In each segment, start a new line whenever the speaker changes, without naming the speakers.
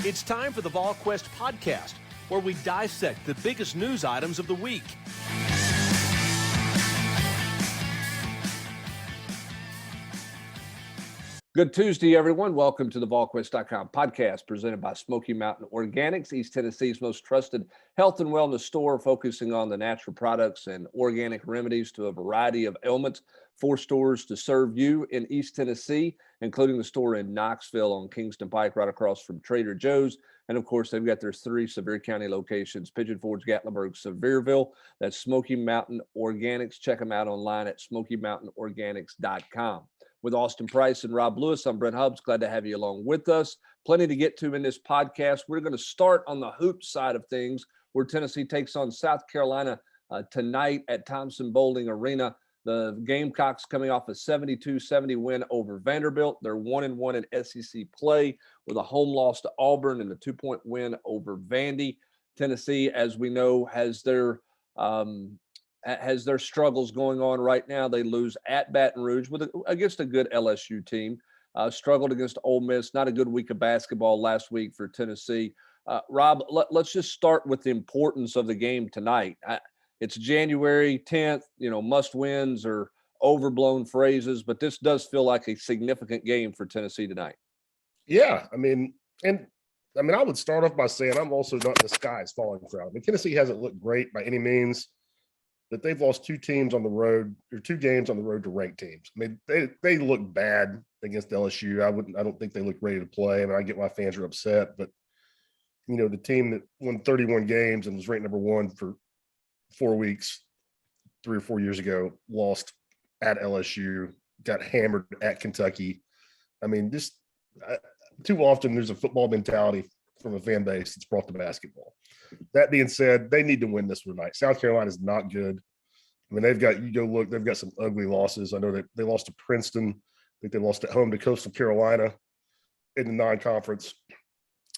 It's time for the Volquest podcast, where we dissect the biggest news items of the week.
Good Tuesday, everyone. Welcome to the Volquest.com podcast presented by Smoky Mountain Organics, East Tennessee's most trusted health and wellness store, focusing on the natural products and organic remedies to a variety of ailments. 4 stores to serve you in East Tennessee, including the store in Knoxville on Kingston Pike, right across from Trader Joe's. And of course, they've got their 3 Sevier County locations: Pigeon Forge, Gatlinburg, Sevierville. That's Smoky Mountain Organics. Check them out online at SmokyMountainOrganics.com. With Austin Price and Rob Lewis, I'm Brent Hubbs. Glad to have you along with us. Plenty to get to in this podcast. We're going to start on the hoop side of things, where Tennessee takes on South Carolina tonight at Thompson-Boling Arena. The Gamecocks coming off a 72-70 win over Vanderbilt. They're 1-1 in SEC play with a home loss to Auburn and a 2-point win over Vandy. Tennessee, as we know, has their struggles going on right now. They lose at Baton Rouge against a good LSU team. Struggled against Ole Miss. Not a good week of basketball last week for Tennessee. Rob, let's just start with the importance of the game tonight. It's January 10th. Must wins or overblown phrases, but this does feel like a significant game for Tennessee tonight.
Yeah, I would start off by saying I'm also not in the sky is falling crowd. Tennessee hasn't looked great by any means, but they've lost 2 games on the road to ranked teams. They look bad against LSU. I don't think they look ready to play. I get why fans are upset, but the team that won 31 games and was ranked number 1 for 4 weeks 3 or 4 years ago lost at LSU, got hammered at Kentucky. Too often there's a football mentality from a fan base that's brought to basketball. That being said, they need to win this one tonight. South Carolina is not good. They've got some ugly losses. I know that they lost to Princeton. I think they lost at home to Coastal Carolina in the non-conference.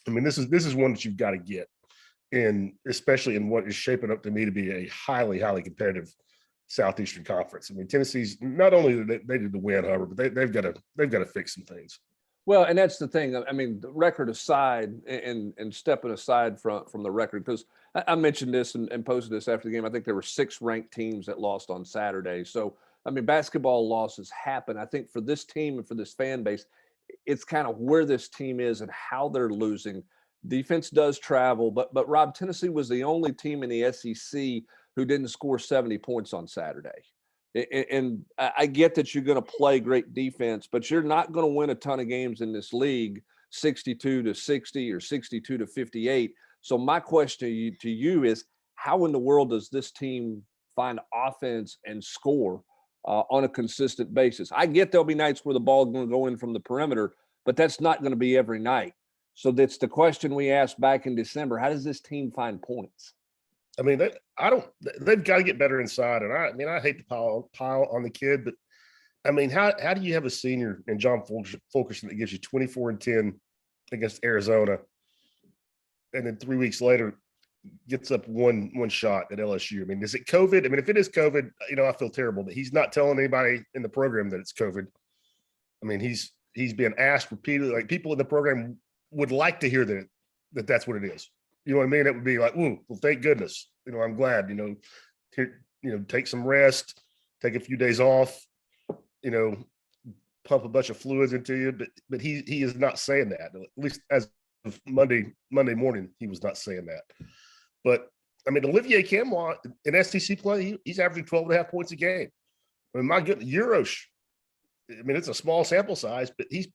This is one that you've got to get, and especially in what is shaping up to me to be a highly, highly competitive Southeastern Conference. Tennessee's not only they did the win, however, but they've got to fix some things.
Well, and that's the thing. The record aside, and stepping aside from the record, because I mentioned this and posted this after the game. I think there were 6 ranked teams that lost on Saturday. So, basketball losses happen. I think for this team and for this fan base, it's kind of where this team is and how they're losing. Defense does travel, but Rob, Tennessee was the only team in the SEC who didn't score 70 points on Saturday. And I get that you're going to play great defense, but you're not going to win a ton of games in this league 62-60 or 62-58. So my question to you is, how in the world does this team find offense and score on a consistent basis? I get there'll be nights where the ball is going to go in from the perimeter, but that's not going to be every night. So that's the question we asked back in December. How does this team find points?
They've got to get better inside. And I hate to pile on the kid, but how do you have a senior in John Fulkerson that gives you 24 and 10 against Arizona, and then 3 weeks later gets up one shot at LSU? Is it COVID? If it is COVID, I feel terrible, but he's not telling anybody in the program that it's COVID. He's being asked repeatedly. Like, people in the program would like to hear that's what it is. You know what I mean? It would be like, well, thank goodness. I'm glad, take some rest, take a few days off, pump a bunch of fluids into you. But he is not saying that. At least as of Monday morning, he was not saying that. But Olivier Camois in SEC play, he's averaging 12.5 points a game. My goodness, Eurosh. It's a small sample size, but he's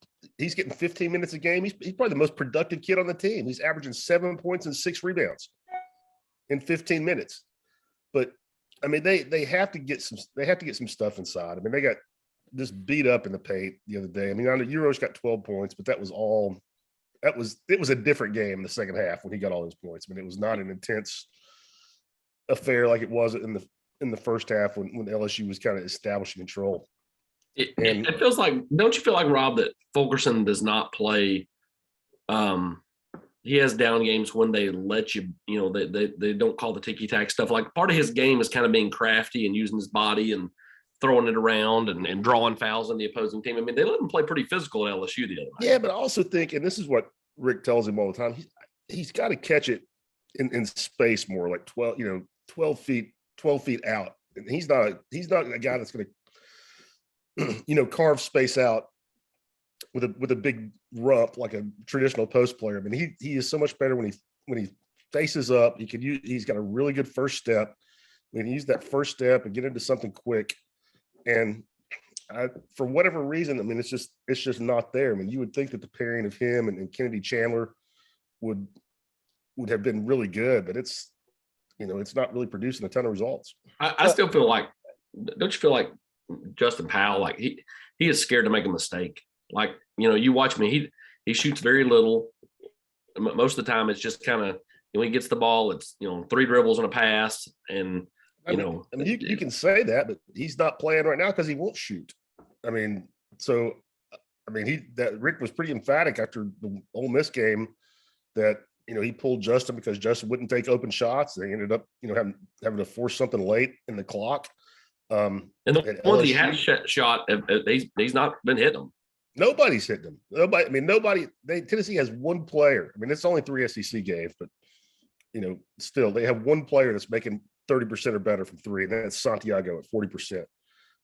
getting 15 minutes a game. He's probably the most productive kid on the team. He's averaging 7 points and 6 rebounds in 15 minutes. But they have to get some stuff inside. They got just beat up in the paint the other day. I know Eurosh got 12 points, but it was a different game in the second half when he got all those points. It was not an intense affair like it was in the first half when LSU was kind of establishing control.
It feels like, don't you feel like, Rob, that Fulkerson does not play? He has down games when they let you, they don't call the ticky-tack stuff. Like, part of his game is kind of being crafty and using his body and throwing it around and drawing fouls on the opposing team. They let him play pretty physical at LSU the other night.
Yeah, but I also think, and this is what Rick tells him all the time, he's got to catch it in space more, like 12 feet out. And he's not a guy that's going to, carve space out with a big rump like a traditional post player. I mean, he is so much better when he faces up. He's got a really good first step. We can use that first step and get into something quick. And for whatever reason, I mean, it's just not there. I mean, you would think that the pairing of him and Kennedy Chandler would have been really good, but it's not really producing a ton of results.
I still feel like, don't you feel like Justin Powell, like he is scared to make a mistake? Like, you watch me, he shoots very little. Most of the time it's just kind of, when he gets the ball, it's, 3 dribbles and a pass. And,
you can say that, but he's not playing right now because he won't shoot. I mean, Rick was pretty emphatic after the Ole Miss game that, he pulled Justin because Justin wouldn't take open shots. They ended up, having to force something late in the clock.
And the ones he has shot, he's not been hitting them.
Nobody's hitting them. Tennessee has one player. I mean, it's only 3 SEC games, but, still they have one player that's making 30% or better from 3, and that's Santiago at 40%.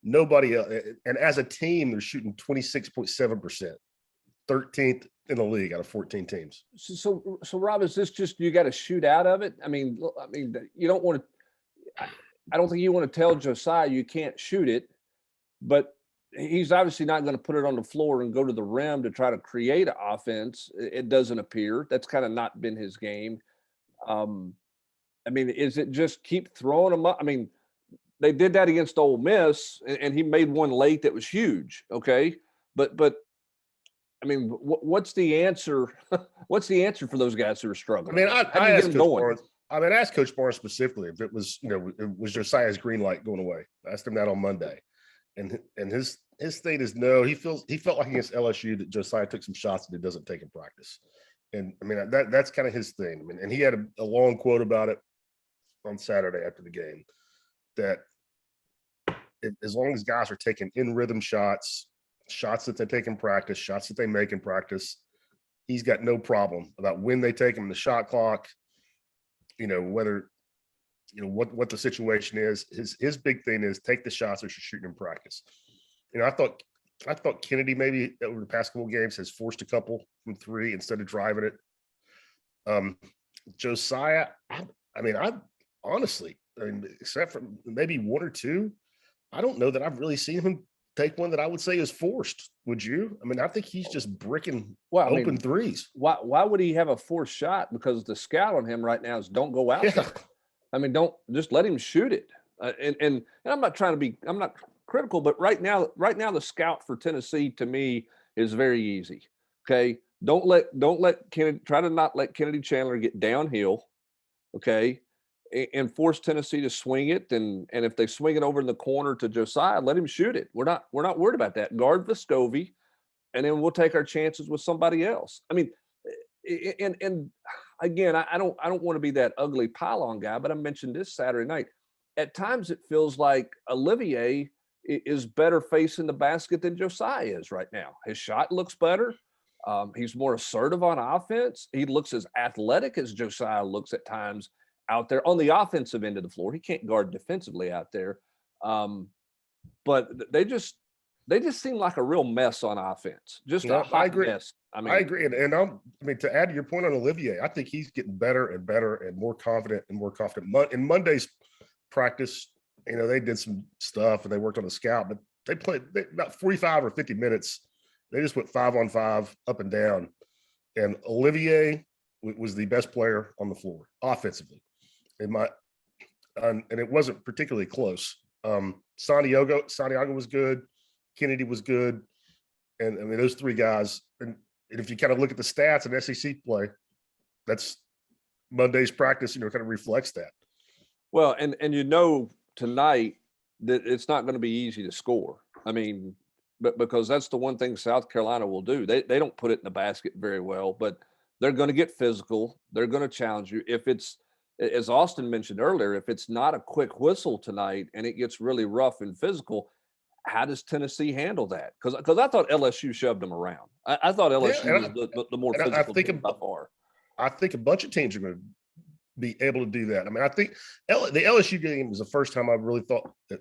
Nobody else, and as a team, they're shooting 26.7%, 13th in the league out of 14 teams.
So Rob, is this just you got to shoot out of it? I mean, you don't want to. I don't think you want to tell Josiah you can't shoot it, but he's obviously not going to put it on the floor and go to the rim to try to create an offense. It doesn't appear. That's kind of not been his game. Is it just keep throwing them up? I mean, they did that against Ole Miss, and he made one late that was huge. Okay, but what's the answer? What's the answer for those guys who are struggling?
I mean, I asked Coach Barnes. I asked Coach Barnes specifically if it was, it was Josiah's green light going away. I asked him that on Monday, and his state is no. He felt like against LSU that Josiah took some shots that he doesn't take in practice, and that's kind of his thing. And he had a long quote about it on Saturday after the game that as long as guys are taking in rhythm shots that they take in practice, shots that they make in practice, he's got no problem about when they take them in the shot clock. Whether what the situation is. His big thing is take the shots that you're shooting in practice. I thought Kennedy maybe over the past couple of games has forced a couple from 3 instead of driving it. Josiah, I honestly, except for maybe 1 or 2, I don't know that I've really seen him take one that I would say is forced. Would you? I think he's just bricking open threes.
Why would he have a forced shot? Because the scout on him right now is don't go out there. Don't just let him shoot it. And I'm not I'm not critical, but right now the scout for Tennessee to me is very easy. Okay. Don't let Kennedy, try to not let Kennedy Chandler get downhill. Okay. And force Tennessee to swing it. And if they swing it over in the corner to Josiah, let him shoot it. We're not worried about that. Guard Vescovi, and then we'll take our chances with somebody else. And again, I don't want to be that ugly pylon guy, but I mentioned this Saturday night. At times it feels like Olivier is better facing the basket than Josiah is right now. His shot looks better. He's more assertive on offense. He looks as athletic as Josiah looks at times out there on the offensive end of the floor. He can't guard defensively out there. But they just seem like a real mess on offense. Just a hot mess.
I agree. And to add to your point on Olivier, I think he's getting better and better and more confident and more confident. In Monday's practice, they did some stuff and they worked on the scout, but they played about 45 or 50 minutes. They just went 5-on-5 up and down. And Olivier was the best player on the floor offensively. And it wasn't particularly close. Santiago was good. Kennedy was good. And those 3 guys, and if you kind of look at the stats in SEC play, that's Monday's practice, kind of reflects that.
Well, and tonight that it's not going to be easy to score. But because that's the one thing South Carolina will do. They don't put it in the basket very well, but they're going to get physical. They're going to challenge you. If it's, as Austin mentioned earlier, if it's not a quick whistle tonight and it gets really rough and physical, how does Tennessee handle that? Because I thought LSU shoved them around. I thought LSU was the more physical team by far.
I think a bunch of teams are going to be able to do that. I mean, I think the LSU game was the first time I really thought that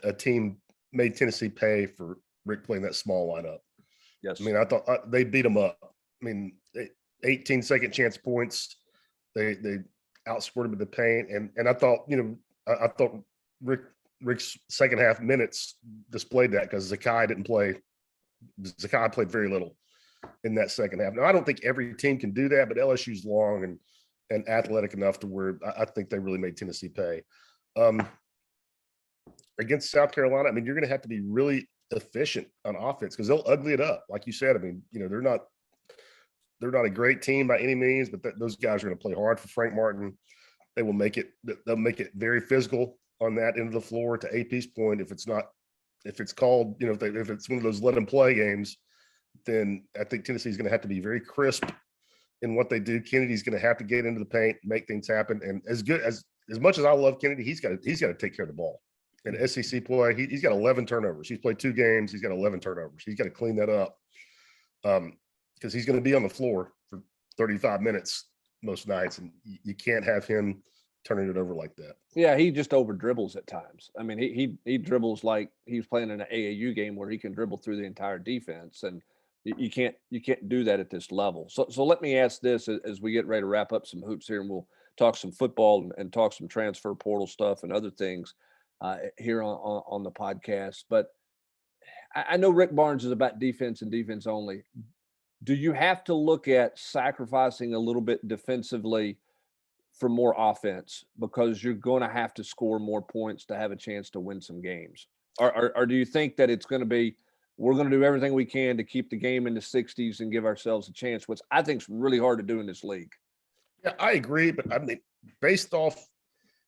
a team made Tennessee pay for Rick playing that small lineup.
Yes.
I mean, I thought they beat them up. I mean, 18 second chance points. They outscored him in the paint. And I thought, I thought Rick's second half minutes displayed that because Zakai didn't play. Zakai played very little in that second half. Now, I don't think every team can do that, but LSU's long and athletic enough to where I think they really made Tennessee pay. Against South Carolina, I mean, you're going to have to be really efficient on offense because they'll ugly it up. Like you said, I mean, they're not a great team by any means, but those guys are going to play hard for Frank Martin. They'll make it very physical on that end of the floor. To AP's point, if it's called, if it's one of those let them play games, then I think Tennessee's going to have to be very crisp in what they do. Kennedy's going to have to get into the paint, make things happen. And as much as I love Kennedy, he's got to take care of the ball. In SEC play, he's got 11 turnovers. He's played 2 games. He's got 11 turnovers. He's got to clean that up because he's going to be on the floor for 35 minutes most nights, and you can't have him turning it over like that. Yeah,
he just over dribbles at times. I mean, he dribbles like he's playing in an AAU game where he can dribble through the entire defense, and you can't do that at this level. So let me ask this as we get ready to wrap up some hoops here, and we'll talk some football and talk some transfer portal stuff and other things here on the podcast. But I know Rick Barnes is about defense and defense only. Do you have to look at sacrificing a little bit defensively for more offense because you're going to have to score more points to have a chance to win some games? Or do you think that it's going to be, we're going to do everything we can to keep the game in the 60s and give ourselves a chance, which I think is really hard to do in this league?
Yeah, I agree. But I mean, based off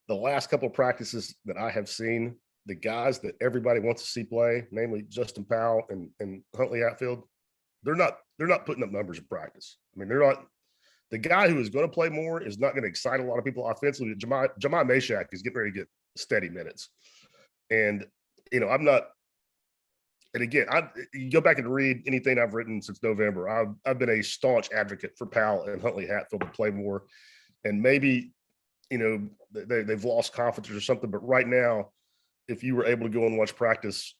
the last couple of practices that I have seen, the guys that everybody wants to see play, namely Justin Powell and Huntley Hatfield, they're not putting up numbers in practice. I mean, they're not. The guy who is going to play more is not going to excite a lot of people offensively. Jemai Mashak is getting ready to get steady minutes. And, I'm not – and again, you go back and read anything I've written since November. I've been a staunch advocate for Powell and Huntley Hatfield to play more. And maybe, they've lost confidence or something. But right now, if you were able to go and watch practice,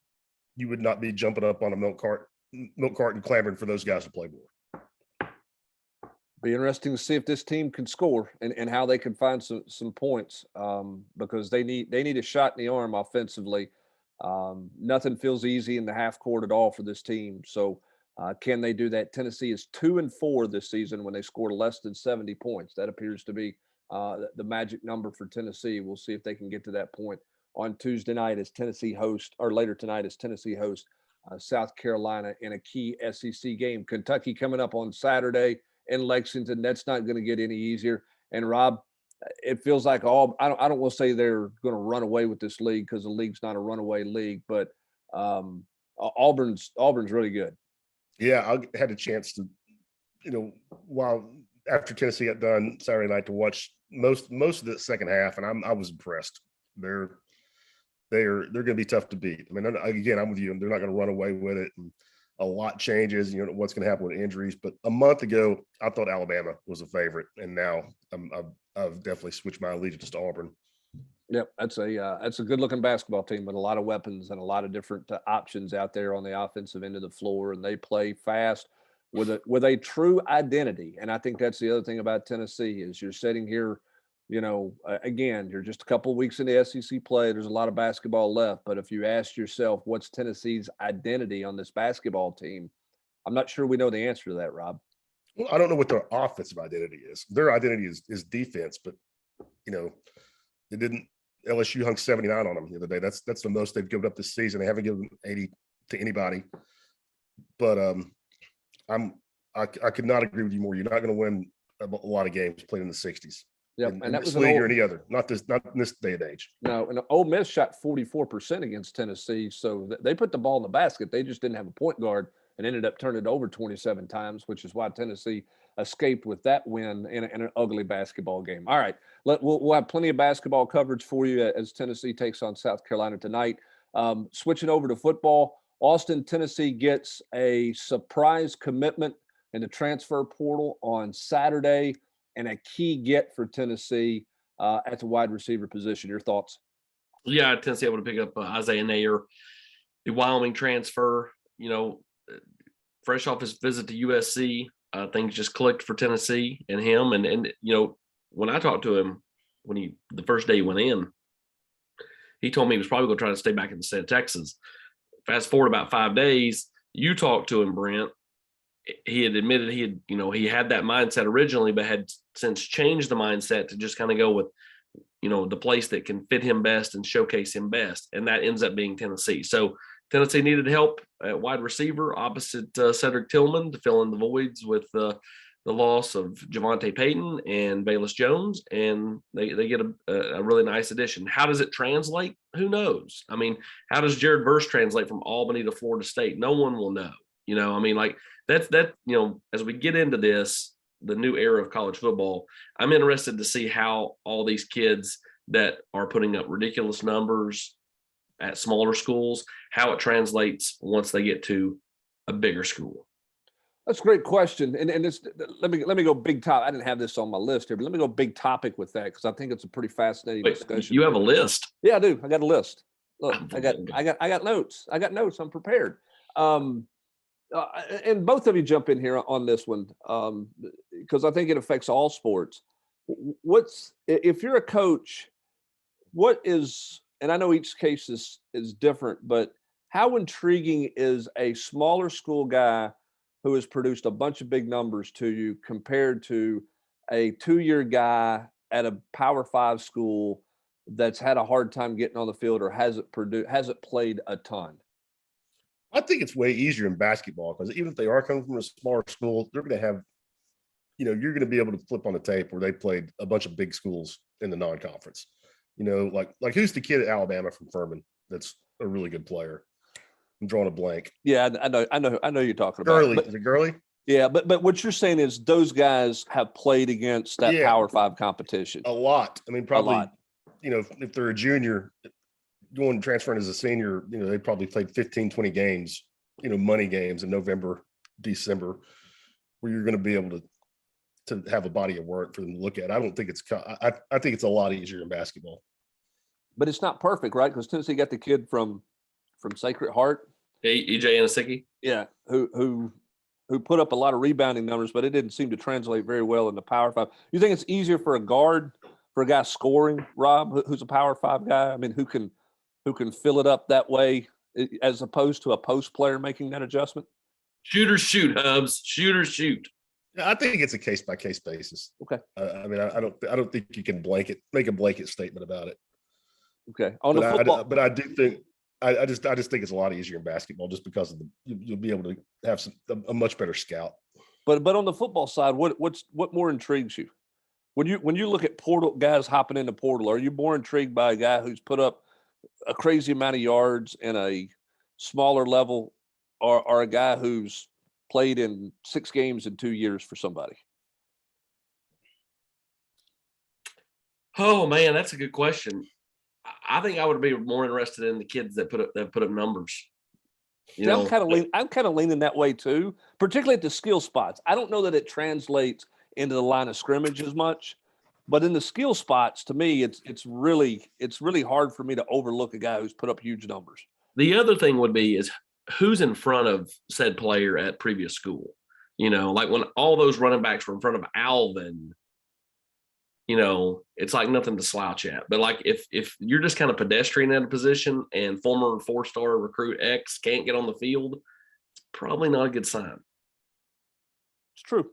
you would not be jumping up on a milk carton clamoring for those guys to play more.
Be interesting to see if this team can score and how they can find some points because they need a shot in the arm offensively. Nothing feels easy in the half court at all for this team. So can they do that? Tennessee is 2-4 this season when they scored less than 70 points. That appears to be the magic number for Tennessee. We'll see if they can get to that point on Tuesday night as Tennessee host, or later tonight as Tennessee host South Carolina in a key SEC game. Kentucky coming up on Saturday in Lexington. That's not going to get any easier. And Rob, it feels like I don't want to say they're going to run away with this league because the league's not a runaway league, but Auburn's really good.
Yeah, I had a chance to, while after Tennessee got done Saturday night, to watch most of the second half, and I was impressed. They're going to be tough to beat. I mean, again, I'm with you. They're not going to run away with it. And a lot changes, what's going to happen with injuries. But a month ago, I thought Alabama was a favorite, and now I've definitely switched my allegiance to Auburn.
Yep, that's a good-looking basketball team with a lot of weapons and a lot of different options out there on the offensive end of the floor, and they play fast with a true identity. And I think that's the other thing about Tennessee is you're sitting here, again, you're just a couple of weeks into SEC play. There's a lot of basketball left. But if you ask yourself, what's Tennessee's identity on this basketball team? I'm not sure we know the answer to that, Rob.
Well, I don't know what their offensive identity is. Their identity is defense, but, they didn't – LSU hung 79 on them the other day. That's the most they've given up this season. They haven't given 80 to anybody. But I could not agree with you more. You're not going to win a lot of games playing in the 60s.
Yep,
and that was league or any other, not in this day and age.
No, and Ole Miss shot 44% against Tennessee, so they put the ball in the basket. They just didn't have a point guard and ended up turning it over 27 times, which is why Tennessee escaped with that win in an ugly basketball game. All right, we'll have plenty of basketball coverage for you as Tennessee takes on South Carolina tonight. Switching over to football, Austin, Tennessee gets a surprise commitment in the transfer portal on Saturday, and a key get for Tennessee at the wide receiver position. Your thoughts?
Yeah, Tennessee able to pick up Isaiah Nair, the Wyoming transfer. Fresh off his visit to USC, things just clicked for Tennessee and him. And when I talked to him the first day he went in, he told me he was probably going to try to stay back in the state of Texas. Fast forward about 5 days, you talked to him, Brent. He had admitted he had that mindset originally, but had since changed the mindset to just kind of go with, the place that can fit him best and showcase him best. And that ends up being Tennessee. So Tennessee needed help at wide receiver opposite Cedric Tillman to fill in the voids with the loss of Javonte Payton and Bayless Jones. And they get a really nice addition. How does it translate? Who knows? I mean, how does Jared Verse translate from Albany to Florida State? No one will know. As we get into this, the new era of college football, I'm interested to see how all these kids that are putting up ridiculous numbers at smaller schools, how it translates once they get to a bigger school.
That's a great question. And this, let me go big top. I didn't have this on my list here, but let me go big topic with that, because I think it's a pretty fascinating discussion.
You have a list?
Yeah, I do. I got a list. Look, I got notes. I got notes. I'm prepared. And both of you jump in here on this one, because I think it affects all sports. If you're a coach, and I know each case is different, but how intriguing is a smaller school guy who has produced a bunch of big numbers to you compared to a 2-year guy at a Power 5 school that's had a hard time getting on the field or hasn't played a ton?
I think it's way easier in basketball, because even if they are coming from a smaller school, they're going to have, you're going to be able to flip on the tape where they played a bunch of big schools in the non-conference. Like who's the kid at Alabama from Furman that's a really good player? I'm drawing a blank.
Yeah, I know you're talking about.
Gurley. Is it Gurley?
Yeah, but what you're saying is those guys have played against that Power 5 competition.
A lot. I mean, probably, if they're a junior, transferring as a senior, they probably played 15, 20 games, money games in November, December, where you're going to be able to have a body of work for them to look at. I don't think I think it's a lot easier in basketball.
But it's not perfect, right? Because Tennessee got the kid from Sacred Heart.
EJ Anasicki.
Yeah, who put up a lot of rebounding numbers, but it didn't seem to translate very well in the Power 5. You think it's easier for a guy scoring, Rob, who's a Power 5 guy? I mean, who can fill it up that way, as opposed to a post player making that adjustment?
Shooters shoot, Hubs. Shooters shoot.
I think it's a case by case basis.
Okay.
I don't think you can make a blanket statement about it.
Okay.
But I do think I just think it's a lot easier in basketball, just because of you'll be able to have a much better scout.
But on the football side, what more intrigues you? When you look at portal guys hopping into portal, are you more intrigued by a guy who's put up a crazy amount of yards in a smaller level, or a guy who's played in 6 games in 2 years for somebody?
Oh man, that's a good question. I think I would be more interested in the kids that put up numbers.
I'm kind of leaning that way too, particularly at the skill spots. I don't know that it translates into the line of scrimmage as much, but in the skill spots, to me, it's really hard for me to overlook a guy who's put up huge numbers.
The other thing would be is who's in front of said player at previous school. Like when all those running backs were in front of Alvin, it's like nothing to slouch at. But like if you're just kind of pedestrian at a position and former 4-star recruit X can't get on the field, it's probably not a good sign.
It's true.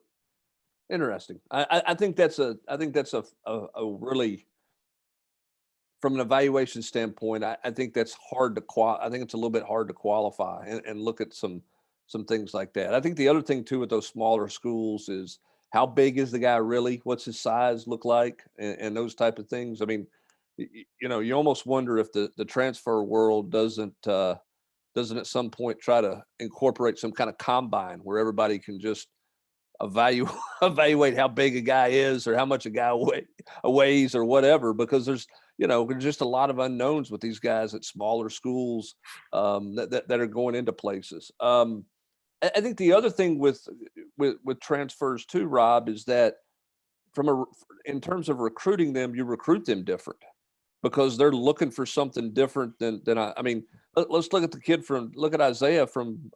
Interesting. I think that's a really, from an evaluation standpoint, I think that's hard to I think it's a little bit hard to qualify and look at some things like that. I think the other thing too with those smaller schools is, how big is the guy really? What's his size look like? And those type of things. I mean, you almost wonder if the transfer world doesn't at some point try to incorporate some kind of combine where everybody can just evaluate how big a guy is or how much a guy weighs or whatever, because there's just a lot of unknowns with these guys at smaller schools that are going into places. I think the other thing with transfers too, Rob, is that in terms of recruiting them, you recruit them different because they're looking for something different than I mean, let's look at Isaiah from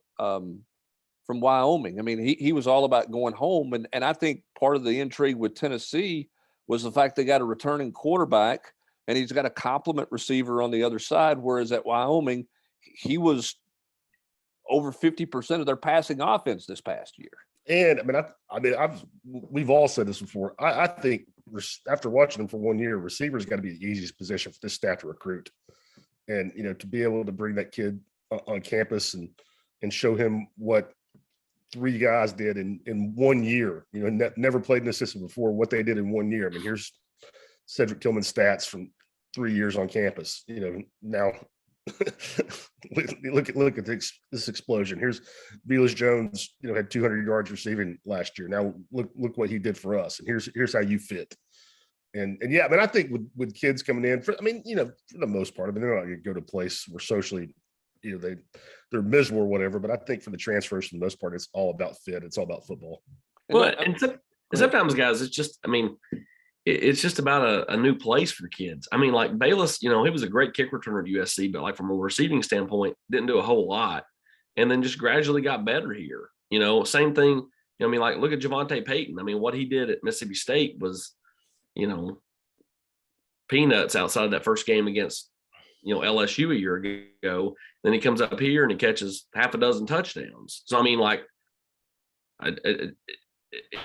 Wyoming. I mean, he was all about going home. And I think part of the intrigue with Tennessee was the fact they got a returning quarterback and he's got a complement receiver on the other side. Whereas at Wyoming, he was over 50% of their passing offense this past year.
And we've all said this before. I think after watching them for 1 year, receivers got to be the easiest position for this staff to recruit. And, to be able to bring that kid on campus and show him what 3 guys did in 1 year, never played in the system before, what they did in 1 year. I mean, here's Cedric Tillman's stats from 3 years on campus, now look at this explosion. Here's Velus Jones, had 200 yards receiving last year. Now look what he did for us. And here's how you fit. And yeah, I think with kids coming in for the most part, they're not going to go to a place where socially, they're miserable or whatever. But I think for the transfers, for the most part, it's all about fit. It's all about football.
Well, and sometimes, guys, it's just, it's just about a new place for kids. Like Bayless, he was a great kick returner at USC, but like from a receiving standpoint, didn't do a whole lot. And then just gradually got better here. Same thing. Like look at Javonte Payton. What he did at Mississippi State was, peanuts outside of that first game against, LSU a year ago. Then he comes up here and he catches half a dozen touchdowns. So,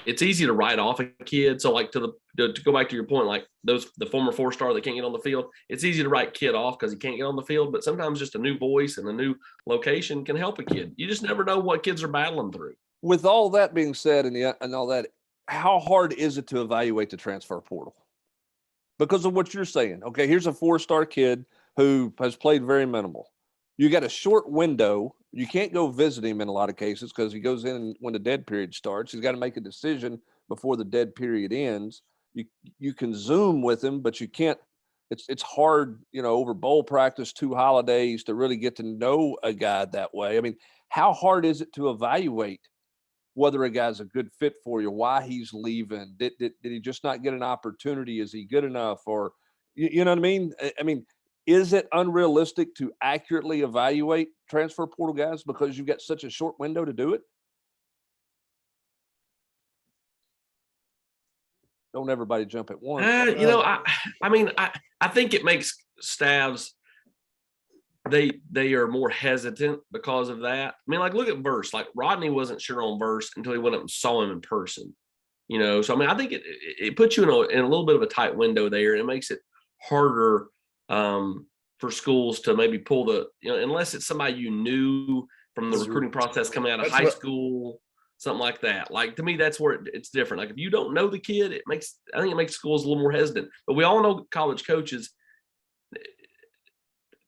it's easy to write off a kid. So like to go back to your point, like the former 4-star that can't get on the field, it's easy to write kid off because he can't get on the field, but sometimes just a new voice and a new location can help a kid. You just never know what kids are battling through.
With all that being said and all that, how hard is it to evaluate the transfer portal? Because of what you're saying. Okay, here's a 4-star kid who has played very minimal. You got a short window. You can't go visit him in a lot of cases because he goes in when the dead period starts. He's got to make a decision before the dead period ends. You can Zoom with him, but you can't. It's hard, over bowl practice, 2 holidays to really get to know a guy that way. How hard is it to evaluate whether a guy's a good fit for you, why he's leaving? Did he just not get an opportunity? Is he good enough? Or, you know what I mean? Is it unrealistic to accurately evaluate transfer portal guys because you've got such a short window to do it? Don't everybody jump at once.
I think it makes staffs, they are more hesitant because of that. Like look at Verse. Like Rodney wasn't sure on Verse until he went up and saw him in person. So I think it puts you in a little bit of a tight window there, and it makes it harder for schools to maybe pull the, unless it's somebody you knew from the recruiting process coming out of high school, something like that. Like to me, that's where it's different. Like if you don't know the kid, I think it makes schools a little more hesitant. But we all know college coaches,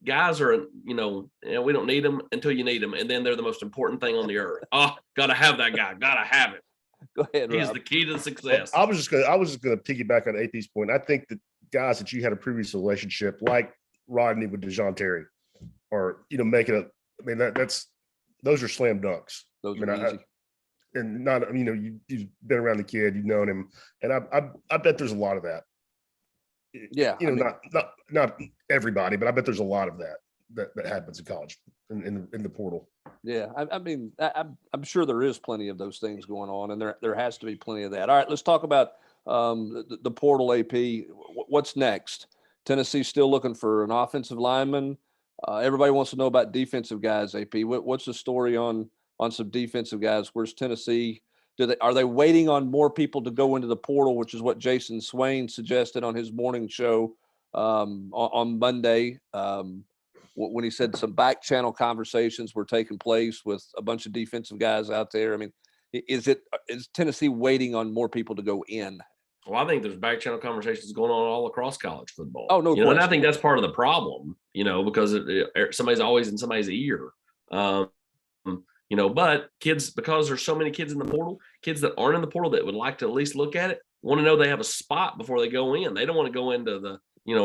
guys are, we don't need them until you need them, and then they're the most important thing on the earth. Oh, gotta have that guy. Gotta have it.
Go ahead,
He's
Rob.
the key to success.
I was just gonna piggyback on AP's point. I think that guys that you had a previous relationship, like Rodney with DeJoun Terry, or making it. Those are slam dunks.
Those are easy.
And not, you've been around the kid, you've known him, and I bet there's a lot of that.
Yeah,
not everybody, but I bet there's a lot of that happens in college in the portal.
Yeah, I'm sure there is plenty of those things going on, and there has to be plenty of that. All right, let's talk about the portal. AP, what's next? Tennessee's still looking for an offensive lineman. Everybody wants to know about defensive guys. AP, what's the story on some defensive guys? Where's Tennessee? Are they waiting on more people to go into the portal, which is what Jason Swain suggested on his morning show on Monday, when he said some back channel conversations were taking place with a bunch of defensive guys out there? Is Tennessee waiting on more people to go in?
Well, I think there's back channel conversations going on all across college football.
Oh, no question.
And I think that's part of the problem, because somebody's always in somebody's ear. But kids, because there's so many kids in the portal, kids that aren't in the portal that would like to at least look at it, want to know they have a spot before they go in. They don't want to go into the,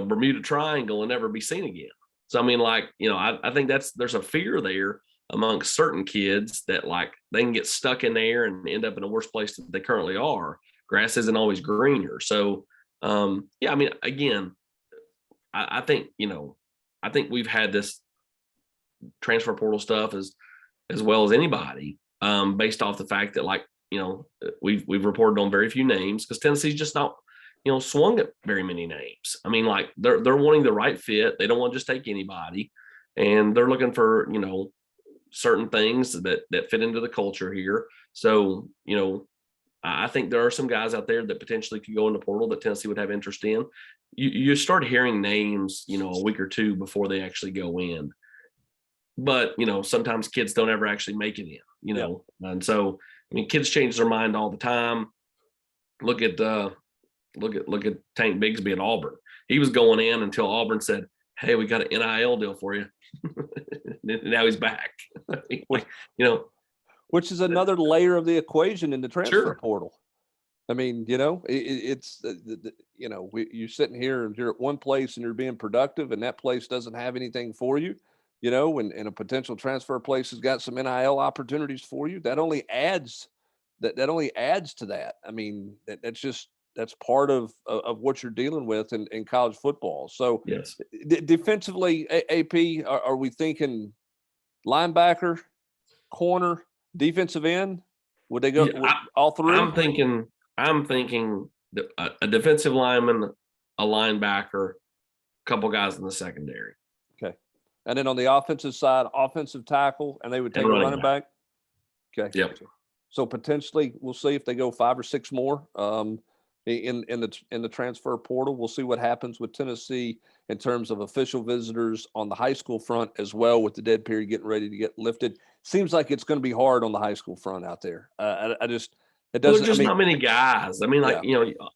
Bermuda Triangle and never be seen again. So, I mean, like, I think there's a fear there amongst certain kids that like they can get stuck in there and end up in a worse place than they currently are. Grass isn't always greener. So, yeah, I mean, again, I think, I think we've had this transfer portal stuff as well as anybody, based off the fact that, like, we've reported on very few names because Tennessee's just not, swung at very many names. I mean, like they're wanting the right fit. They don't want to just take anybody, and they're looking for, certain things that fit into the culture here. So, I think there are some guys out there that potentially could go in the portal that Tennessee would have interest in. You start hearing names, a week or two before they actually go in. But, sometimes kids don't ever actually make it in, And so, I mean, kids change their mind all the time. Look at Tank Bigsby at Auburn. He was going in until Auburn said, "Hey, we got an NIL deal for you." Now he's back.
Which is another layer of the equation in the transfer portal. I mean, it's you're sitting here and you're at one place and you're being productive, and that place doesn't have anything for you, and a potential transfer place has got some NIL opportunities for you. That only adds to that. I mean, that's part of what you're dealing with in college football. So
yes,
defensively, AP, are we thinking linebacker, corner, defensive end? Would they go all three?
I'm thinking a defensive lineman, a linebacker, a couple guys in the secondary.
Okay. And then on the offensive side, offensive tackle, and they would take a running back. Okay.
Yep.
So potentially we'll see if they go 5 or 6 more in the transfer portal. We'll see what happens with Tennessee in terms of official visitors on the high school front as well, with the dead period getting ready to get lifted. Seems like it's going to be hard on the high school front out there. It doesn't.
There's just not many guys. I mean, like,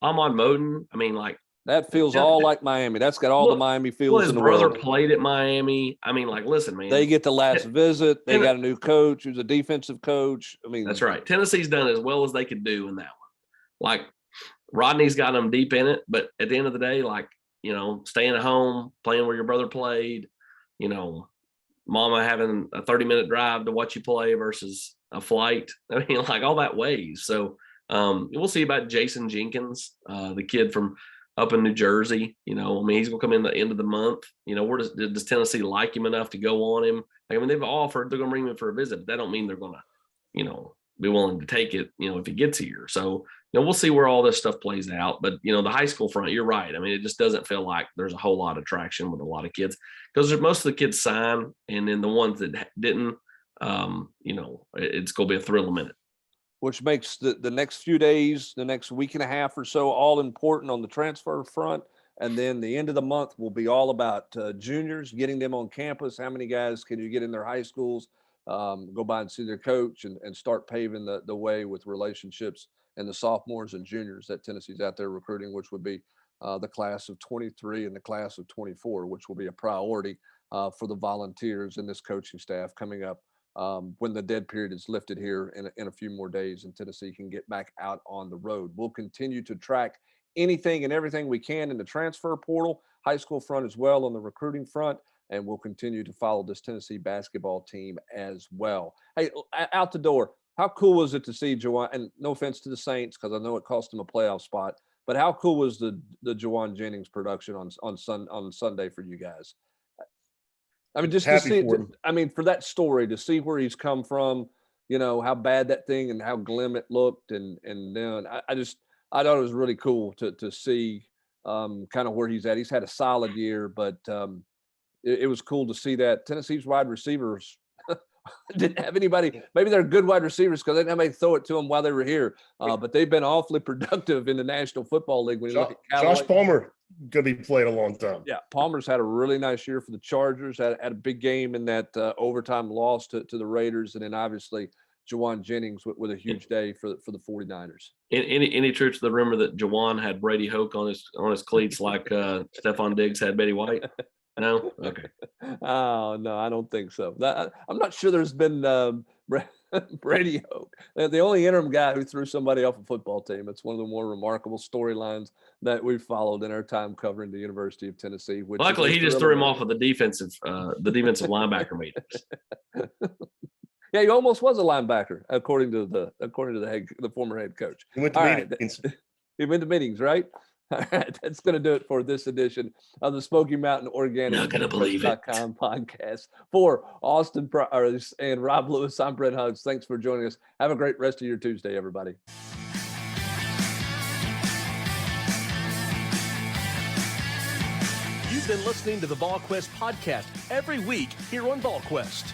Ahmad Moden. I mean, like,
that feels all like Miami. That's got all the Miami feels
his
in the
brother
world.
played at Miami. I mean, like, listen, man.
They get the last visit. They got a new coach who's a defensive coach. I mean,
that's right. Tennessee's done as well as they could do in that one. Like, Rodney's got them deep in it, but at the end of the day, like, staying at home, playing where your brother played, mama having a 30-minute drive to watch you play versus a flight. I mean, like, all that weighs. So we'll see about Jason Jenkins, the kid from up in New Jersey. I mean, he's going to come in the end of the month. Does Tennessee like him enough to go on him? I mean, they've offered, they're going to bring him in for a visit, but that don't mean they're going to, be willing to take it, if he gets here. So, we'll see where all this stuff plays out. But, the high school front, you're right. I mean, it just doesn't feel like there's a whole lot of traction with a lot of kids, because most of the kids sign, and then the ones that didn't, it's going to be a thrill a minute.
Which makes the next few days, the next week and a half or so, all important on the transfer front. And then the end of the month will be all about juniors, getting them on campus. How many guys can you get in their high schools, go by and see their coach, and start paving the way with relationships and the sophomores and juniors that Tennessee's out there recruiting, which would be the class of 23 and the class of 24, which will be a priority for the Volunteers and this coaching staff coming up when the dead period is lifted here in a few more days and Tennessee can get back out on the road. We'll continue to track anything and everything we can in the transfer portal, high school front as well, on the recruiting front, and we'll continue to follow this Tennessee basketball team as well. Hey, out the door, how cool was it to see Juwan, and no offense to the Saints, because I know it cost them a playoff spot, but how cool was the Juwan Jennings production on Sunday for you guys? I mean, just to see, for that story, to see where he's come from, how bad that thing and how glim it looked. And then I thought it was really cool to see kind of where he's at. He's had a solid year, but it was cool to see that Tennessee's wide receivers didn't have anybody. Maybe they're good wide receivers because they didn't have anybody throw it to them while they were here. But they've been awfully productive in the National Football League. When you look at
Josh Palmer, going to be played a long time.
Yeah, Palmer's had a really nice year for the Chargers. Had a big game in that overtime loss to the Raiders, and then obviously Juwan Jennings with a huge day for the 49ers.
Any truth to the rumor that Juwan had Brady Hoke on his cleats like Stephon Diggs had Betty White? No? Okay.
Oh, no, I don't think so. I'm not sure there's been Brady Hoke, the only interim guy who threw somebody off a football team. It's one of the more remarkable storylines that we've followed in our time covering the University of Tennessee. Which
Luckily, he just threw him off of the defensive linebacker meetings.
Yeah, he almost was a linebacker, according to the former head coach.
He went to meetings.
He went to meetings, right? All right, that's going to do it for this edition of the Smoky Mountain Organic
Not gonna believe it.
podcast. For Austin Price and Rob Lewis, I'm Brent Hugs. Thanks for joining us. Have a great rest of your Tuesday, everybody.
You've been listening to the Volquest podcast every week here on Volquest.